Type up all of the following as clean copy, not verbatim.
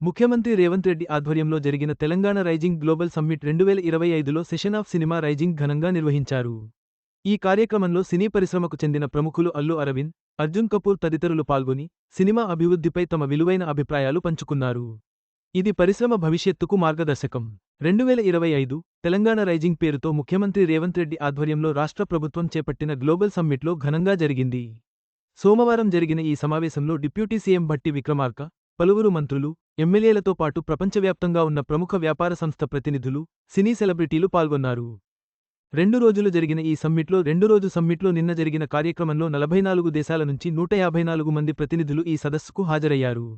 ముఖ్యమంత్రి రేవంత్ రెడ్డి ఆధ్వర్యంలో జరిగిన తెలంగాణ రైజింగ్ గ్లోబల్ సమ్మిట్ 2025లో సెషన్ ఆఫ్ సినిమా రైజింగ్ ఘనంగా నిర్వహించారు. ఈ కార్యక్రమంలో సినీ పరిశ్రమకు చెందిన ప్రముఖులు అల్లు అరవింద్, అర్జున్ కపూర్ తదితరులు పాల్గొని సినిమా అభివృద్ధిపై తమ విలువైన అభిప్రాయాలు పంచుకున్నారు. ఇది పరిశ్రమ భవిష్యత్తుకు మార్గదర్శకం. 2025 తెలంగాణ రైజింగ్ పేరుతో ముఖ్యమంత్రి రేవంత్ రెడ్డి ఆధ్వర్యంలో రాష్ట్ర ప్రభుత్వం చేపట్టిన గ్లోబల్ సమ్మిట్లో ఘనంగా జరిగింది. సోమవారం జరిగిన ఈ సమావేశంలో డిప్యూటీ సీఎం భట్టి విక్రమార్క, పలువురు మంత్రులు, ఎమ్మెల్యేలతో పాటు ప్రపంచవ్యాప్తంగా ఉన్న ప్రముఖ వ్యాపార సంస్థ ప్రతినిధులు, సినీ సెలబ్రిటీలు పాల్గొన్నారు. 2 రోజులు జరిగిన ఈ సమ్మిట్లో నిన్న జరిగిన కార్యక్రమంలో 44 దేశాల నుంచి 154 మంది ప్రతినిధులు ఈ సదస్సుకు హాజరయ్యారు.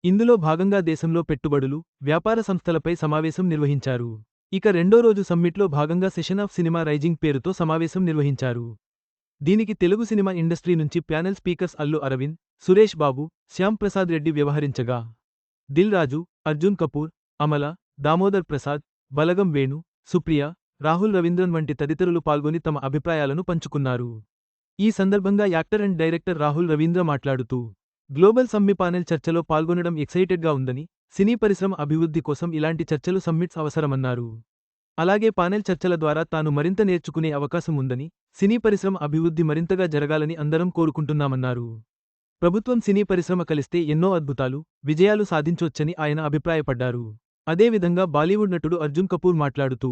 ఇందులో భాగంగా దేశంలో పెట్టుబడులు, వ్యాపార సంస్థలపై సమావేశం నిర్వహించారు. ఇక రెండో రోజు సమ్మిట్లో భాగంగా సెషన్ ఆఫ్ సినిమా రైజింగ్ పేరుతో సమావేశం నిర్వహించారు. దీనికి తెలుగు సినిమా ఇండస్ట్రీ నుంచి ప్యానెల్ స్పీకర్స్ అల్లు అరవింద్, సురేష్ బాబు, శ్యామ్ ప్రసాద్ రెడ్డి వ్యవహరించగా, దిల్ రాజు, అర్జున్ కపూర్, అమల, దామోదర్ ప్రసాద్, బలగం వేణు, సుప్రియ, రాహుల్ రవీంద్రన్ వంటి తదితరులు పాల్గొని తమ అభిప్రాయాలను పంచుకున్నారు. ఈ సందర్భంగా actor and director Rahul Ravindra మాట్లాడుతూ, గ్లోబల్ సమ్మి పానెల్ చర్చలో పాల్గొనడం ఎక్సైటెడ్గా ఉందని, సినీ పరిశ్రమ అభివృద్ధి కోసం ఇలాంటి చర్చలు సమ్మిట్స్ అవసరమన్నారు. అలాగే పానెల్ చర్చల ద్వారా తాను మరింత నేర్చుకునే అవకాశం ఉందని, సినీ పరిశ్రమ అభివృద్ధి మరింతగా జరగాలని అందరం కోరుకుంటున్నామన్నారు. ప్రభుత్వం సినీ పరిశ్రమ కలిస్తే ఎన్నో అద్భుతాలు, విజయాలు సాధించొచ్చని ఆయన అభిప్రాయపడ్డారు. అదేవిధంగా బాలీవుడ్ నటుడు అర్జున్ కపూర్ మాట్లాడుతూ,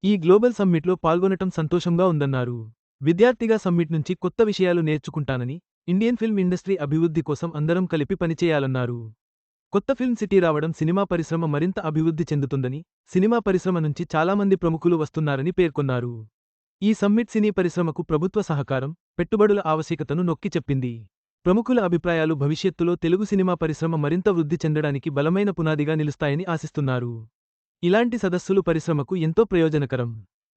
ఈ గ్లోబల్ సమ్మిట్లో పాల్గొనటం సంతోషంగా ఉందన్నారు. విద్యార్థిగా సమ్మిట్ నుంచి కొత్త విషయాలు నేర్చుకుంటానని, ఇండియన్ ఫిల్మ్ ఇండస్ట్రీ అభివృద్ధి కోసం అందరం కలిపి పనిచేయాలన్నారు. కొత్త ఫిల్మ్ సిటీ రావడం సినిమా పరిశ్రమ మరింత అభివృద్ధి చెందుతుందని, సినిమా పరిశ్రమ నుంచి చాలామంది ప్రముఖులు వస్తున్నారని పేర్కొన్నారు. ఈ సమ్మిట్ సినీ పరిశ్రమకు ప్రభుత్వ సహకారం, పెట్టుబడుల ఆవశ్యకతను నొక్కి చెప్పింది. ప్రముఖుల అభిప్రాయాలు భవిష్యత్తులో తెలుగు సినిమా పరిశ్రమ మరింత వృద్ధి చెందడానికి బలమైన పునాదిగా నిలుస్తాయని ఆశిస్తున్నారు. ఇలాంటి సదస్సులు పరిశ్రమకు ఎంతో ప్రయోజనకరం.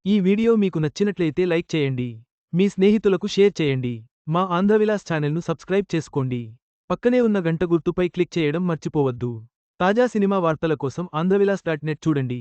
ఈ వీడియో మీకు నచ్చినట్లయితే లైక్ చేయండి. మీ స్నేహితులకు షేర్ చేయండి. మా ఆంధ్రవిలాస్ ఛానల్ను సబ్స్క్రైబ్ చేసుకోండి. పక్కనే ఉన్న గంట గుర్తుపై క్లిక్ చేయడం మర్చిపోవద్దు. తాజా సినిమా వార్తల కోసం ఆంధ్రవిలాస్.net చూడండి.